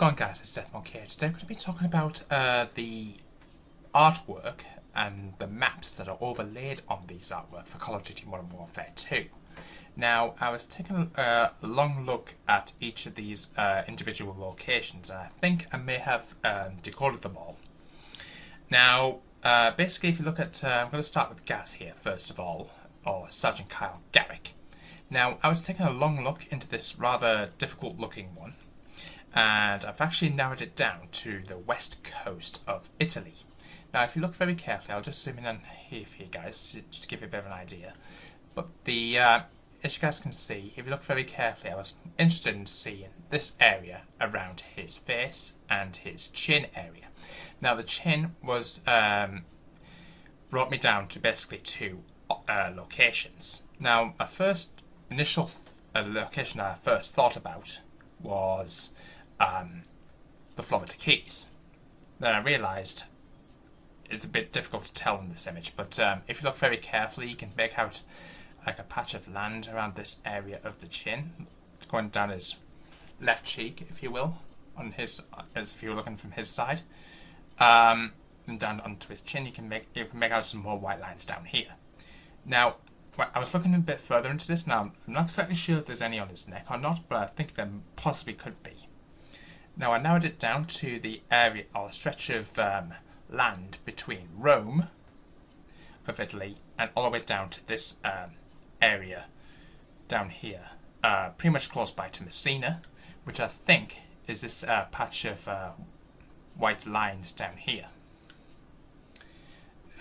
going, guys? It's Deathmonk here. Today we're going to be talking about the artwork and the maps that are overlaid on these artwork for Call of Duty Modern Warfare 2. Now, I was taking a long look at each of these individual locations, and I think I may have decoded them all. Now, basically, if you look at, I'm going to start with Gaz here, first of all, or Sergeant Gaz Garrick. Now, I was taking a long look into this rather difficult looking one, and I've actually narrowed it down to the west coast of Italy. Now, if you look very carefully, I'll just zoom in on here for you guys, just to give you a bit of an idea. But the, as you guys can see, if you look very carefully, I was interested in seeing this area around his face and his chin area. Now, the chin was brought me down to basically two locations. Now, my first initial location I first thought about was the Florida Keys. Then I realised it's a bit difficult to tell in this image, but if you look very carefully, you can make out like a patch of land around this area of the chin, going down his left cheek, if you will, on his, as if you were looking from his side, and down onto his chin. You can make out some more white lines down here. Now, I was looking a bit further into this. Now, I'm not exactly sure if there's any on his neck or not, but I think there possibly could be. Now, I narrowed it down to the area, or a stretch of land between Rome of Italy and all the way down to this area down here, pretty much close by to Messina, which I think is this patch of white lines down here. It's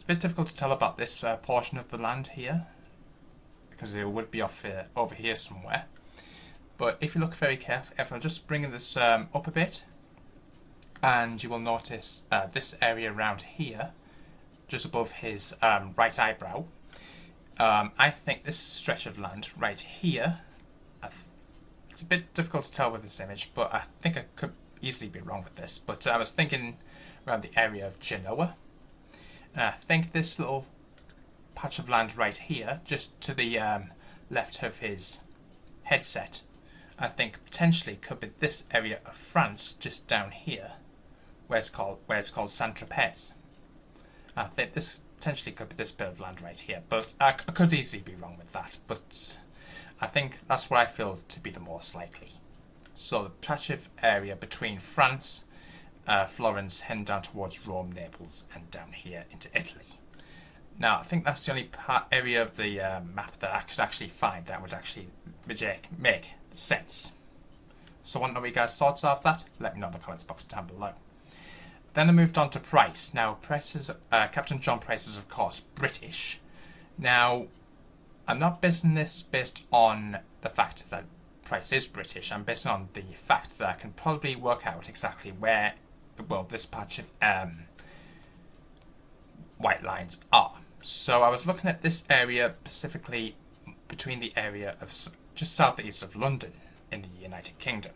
a bit difficult to tell about this portion of the land here, because it would be off over here somewhere. But if you look very carefully, if I just bring this up a bit, and you will notice this area around here, just above his right eyebrow, I think this stretch of land right here, it's a bit difficult to tell with this image, but I think I could easily be wrong with this, but I was thinking around the area of Genoa. And I think this little patch of land right here, just to the left of his headset, I think potentially could be this area of France, just down here, where it's called Saint-Tropez. I think this potentially could be this bit of land right here, but I could easily be wrong with that. But I think that's what I feel to be the most likely. So the patch of area between France, Florence, heading down towards Rome, Naples, and down here into Italy. Now, I think that's the only area of the map that I could actually find that would actually make sense. So, what are you guys' thoughts of that? Let me know in the comments box down below. Then I moved on to Price. Now, Captain John Price is, of course, British. Now, I'm not basing this based on the fact that Price is British. I'm basing on the fact that I can probably work out exactly where, well, this patch of white lines are. So I was looking at this area specifically between the area of just southeast of London in the United Kingdom.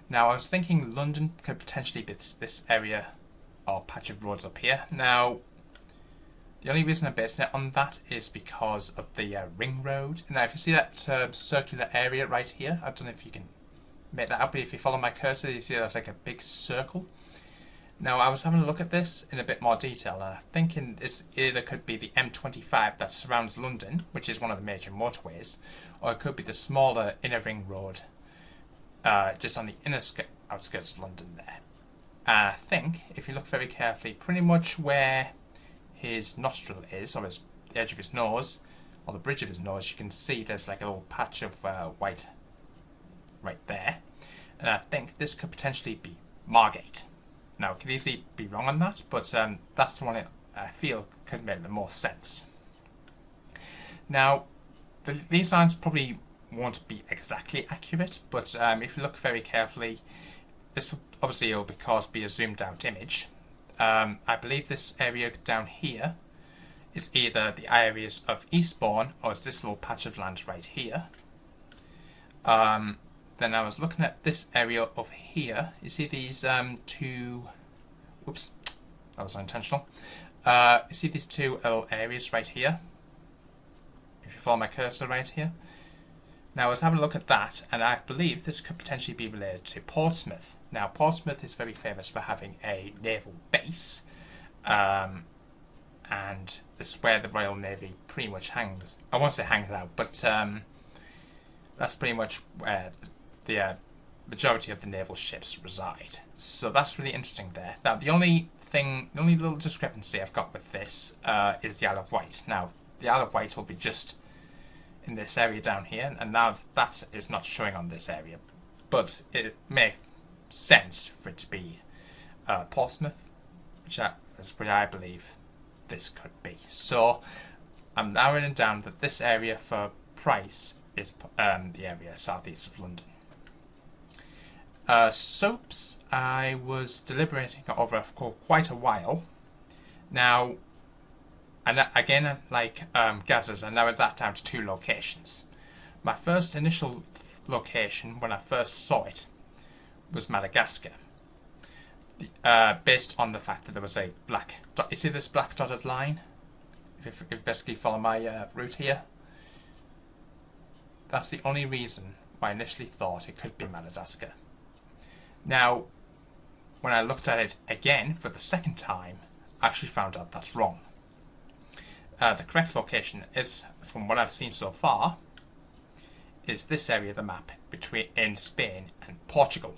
Now, I was thinking London could potentially be this area or patch of roads up here. Now, the only reason I'm basing it on that is because of the ring road. Now, if you see that circular area right here, I don't know if you can make that out, but if you follow my cursor, you see there's like a big circle. Now, I was having a look at this in a bit more detail, and I'm thinking this either could be the M25 that surrounds London, which is one of the major motorways, or it could be the smaller inner ring road, just on the inner outskirts of London there. And I think, if you look very carefully, pretty much where his nostril is, or the edge of his nose, or the bridge of his nose, you can see there's like a little patch of white right there. And I think this could potentially be Margate. Now, I could easily be wrong on that, but that's the one I feel could make the most sense. Now, these lines probably won't be exactly accurate, but if you look very carefully, this will obviously will be a zoomed out image. I believe this area down here is either the areas of Eastbourne or it's this little patch of land right here. Then I was looking at this area over here. You see these two... Whoops, that was unintentional. You see these two little areas right here? If you follow my cursor right here. Now I was having a look at that, and I believe this could potentially be related to Portsmouth. Now Portsmouth is very famous for having a naval base, and this is where the Royal Navy pretty much hangs. I won't say hangs out, but that's pretty much where the majority of the naval ships reside. So that's really interesting there. Now the only little discrepancy I've got with this is the Isle of Wight. Now the Isle of Wight will be just in this area down here, and now that is not showing on this area, but it makes sense for it to be Portsmouth, which is where I believe this could be. So I'm narrowing it down that this area for price is the area southeast of London. Soaps, I was deliberating over for quite a while. Now, and again, like Gaz's, I narrowed that down to 2 locations. My first initial location, when I first saw it, was Madagascar. Based on the fact that there was a black dot. You see this black dotted line? If you basically follow my route here. That's the only reason why I initially thought it could be Madagascar. Now, when I looked at it again for the second time, I actually found out that's wrong. The correct location is, from what I've seen so far, is this area of the map in Spain and Portugal.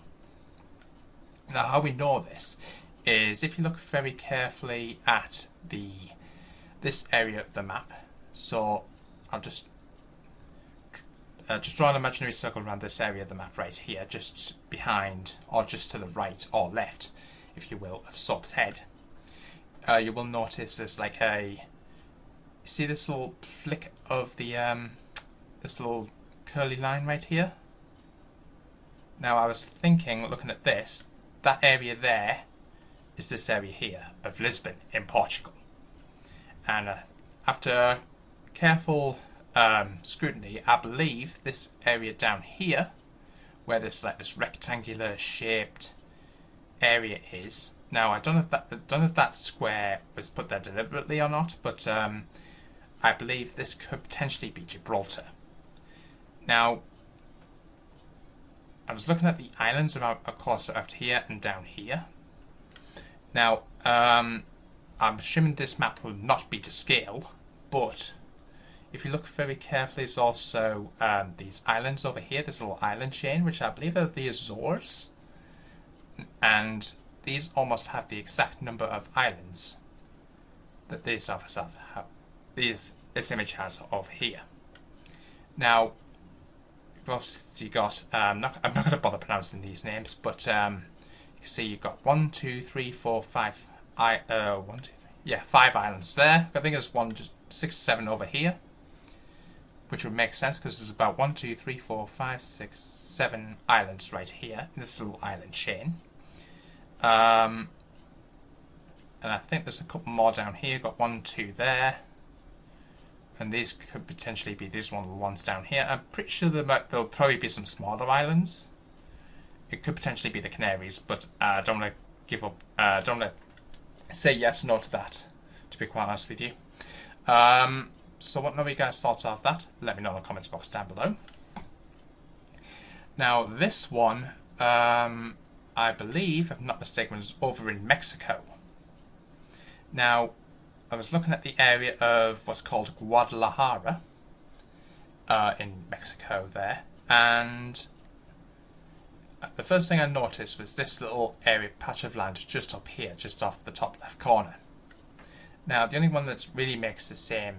Now, how we know this is if you look very carefully at this area of the map. So I'll just draw an imaginary circle around this area of the map right here, just behind or just to the right or left, if you will, of Soap's Head. You will notice there's like see this little flick of the this little curly line right here. Now I was thinking, looking at this, that area there is this area here of Lisbon in Portugal, and after careful scrutiny, I believe this area down here, where this rectangular shaped area is. Now I don't know if that square was put there deliberately or not, but I believe this could potentially be Gibraltar. Now, I was looking at the islands around, of course, out here and down here. Now, I'm assuming this map will not be to scale, but if you look very carefully, there's also these islands over here, this little island chain, which I believe are the Azores. And these almost have the exact number of islands that this image has over here. Now, you've obviously got, I'm not going to bother pronouncing these names, but you can see you've got 5 islands there. I think there's 6, 7 over here, which would make sense because there's about 7 islands right here in this little island chain. And I think there's a couple more down here. Got 1, 2 there, and these could potentially be these one of the ones down here. I'm pretty sure there'll probably be some smaller islands. It could potentially be the Canaries, but I don't want to give up. Don't want to say yes or no to that, to be quite honest with you. So what know you guys thought of that? Let me know in the comments box down below. Now this one, I believe, if I'm not mistaken, was over in Mexico. Now, I was looking at the area of what's called Guadalajara in Mexico there, and the first thing I noticed was this little area, patch of land just up here, just off the top left corner. Now, the only one that really makes the same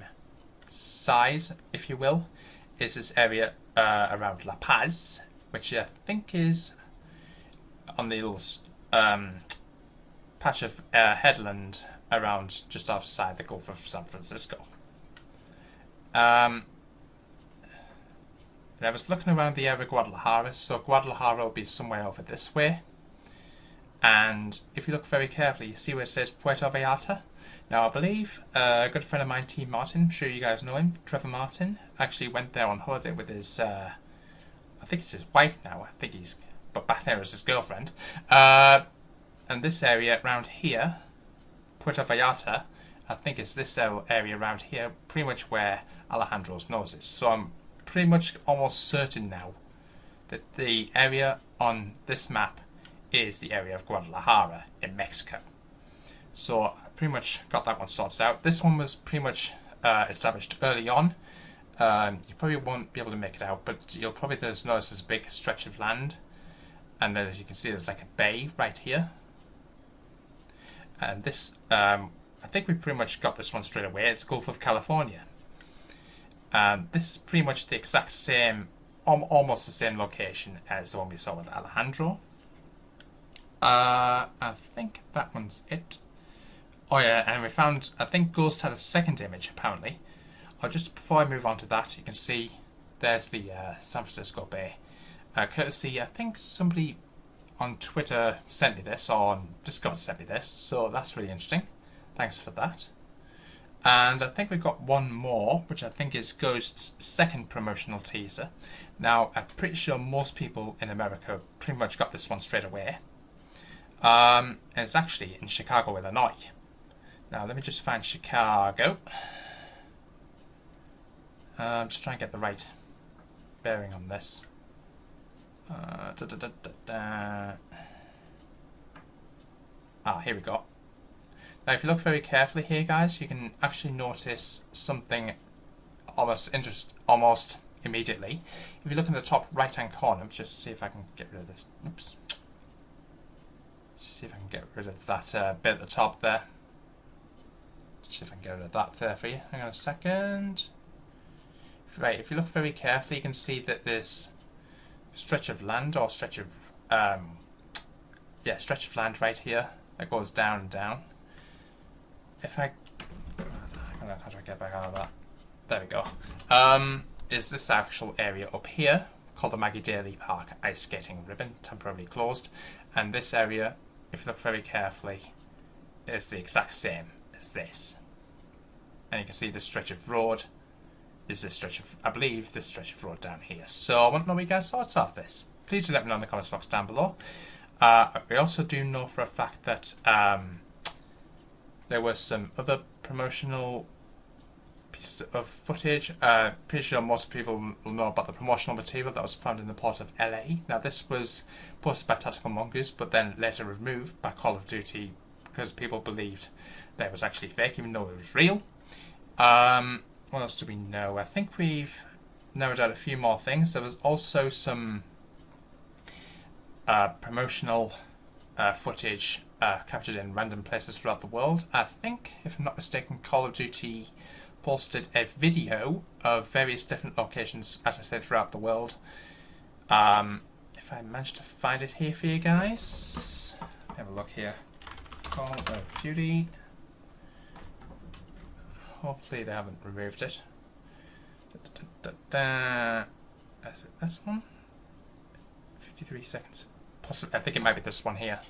size, if you will, is this area around La Paz, which I think is on the little patch of headland around just outside the Gulf of San Francisco. And I was looking around the area of Guadalajara, so Guadalajara will be somewhere over this way. And if you look very carefully, you see where it says Puerto Vallarta. Now I believe a good friend of mine, T. Martin, I'm sure you guys know him, Trevor Martin, actually went there on holiday with his, I think it's his wife now, but back there as his girlfriend. And this area around here, Puerto Vallarta, I think it's this area around here, pretty much where Alejandro's nose is. So I'm pretty much almost certain now that the area on this map is the area of Guadalajara in Mexico. So I pretty much got that one sorted out. This one was pretty much established early on. You probably won't be able to make it out, but you'll probably notice there's a big stretch of land, and then as you can see there's like a bay right here. And this, I think we pretty much got this one straight away. It's Gulf of California. This is pretty much the exact same, almost the same location as the one we saw with Alejandro. I think that one's it. Oh yeah, and we found, I think Ghost had a second image apparently. Just before I move on to that, you can see there's the San Francisco Bay. Courtesy, I think somebody on Twitter sent me this, or on Discord sent me this, so that's really interesting. Thanks for that. And I think we've got one more, which I think is Ghost's second promotional teaser. Now, I'm pretty sure most people in America pretty much got this one straight away. And it's actually in Chicago, Illinois. Now, let me just find Chicago. I'm just trying to get the right bearing on this. Here we go. Now, if you look very carefully here, guys, you can actually notice something almost immediately. If you look in the top right-hand corner, just see if I can get rid of this. Oops. See if I can get rid of that bit at the top there. See if I can get rid of that there for you. Hang on a second. Right, if you look very carefully, you can see that this stretch of land, or stretch of land right here that goes down and down. If I, how do I get back out of that? There we go. Is this actual area up here called the Maggie Daly Park Ice Skating Ribbon, temporarily closed, and this area, if you look very carefully, is the exact same as this. And you can see this stretch of road is this stretch of, I believe, this stretch of road down here. So I want to know what you guys thought of this. Please do let me know in the comments box down below. We also do know for a fact that there was some other promotional piece of footage. Pretty sure most people will know about the promotional material that was found in the port of LA. Now this was posted by Tactical Mongoose, but then later removed by Call of Duty because people believed that it was actually fake, even though it was real. What else do we know? I think we've narrowed out a few more things. There was also some promotional footage captured in random places throughout the world. I think, if I'm not mistaken, Call of Duty posted a video of various different locations, as I said, throughout the world. If I manage to find it here for you guys, have a look here. Call of Duty. Hopefully they haven't removed it. Is it this one? 53 seconds. Possibly, I think it might be this one here.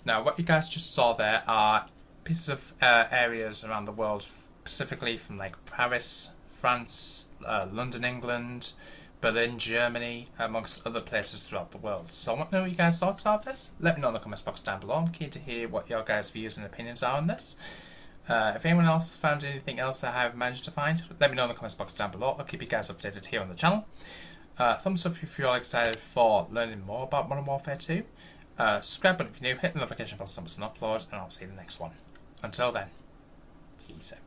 Now, what you guys just saw there are pieces of areas around the world, specifically from like Paris, France, London, England, Berlin, Germany, amongst other places throughout the world. So I want to know what you guys thought of this. Let me know in the comments box down below. I'm keen to hear what your guys' views and opinions are on this. If anyone else found anything else I have managed to find, let me know in the comments box down below. I'll keep you guys updated here on the channel. Thumbs up if you're all excited for learning more about Modern Warfare 2. Subscribe button if you're new, hit the notification bell so it's an upload, and I'll see you in the next one. Until then, peace out.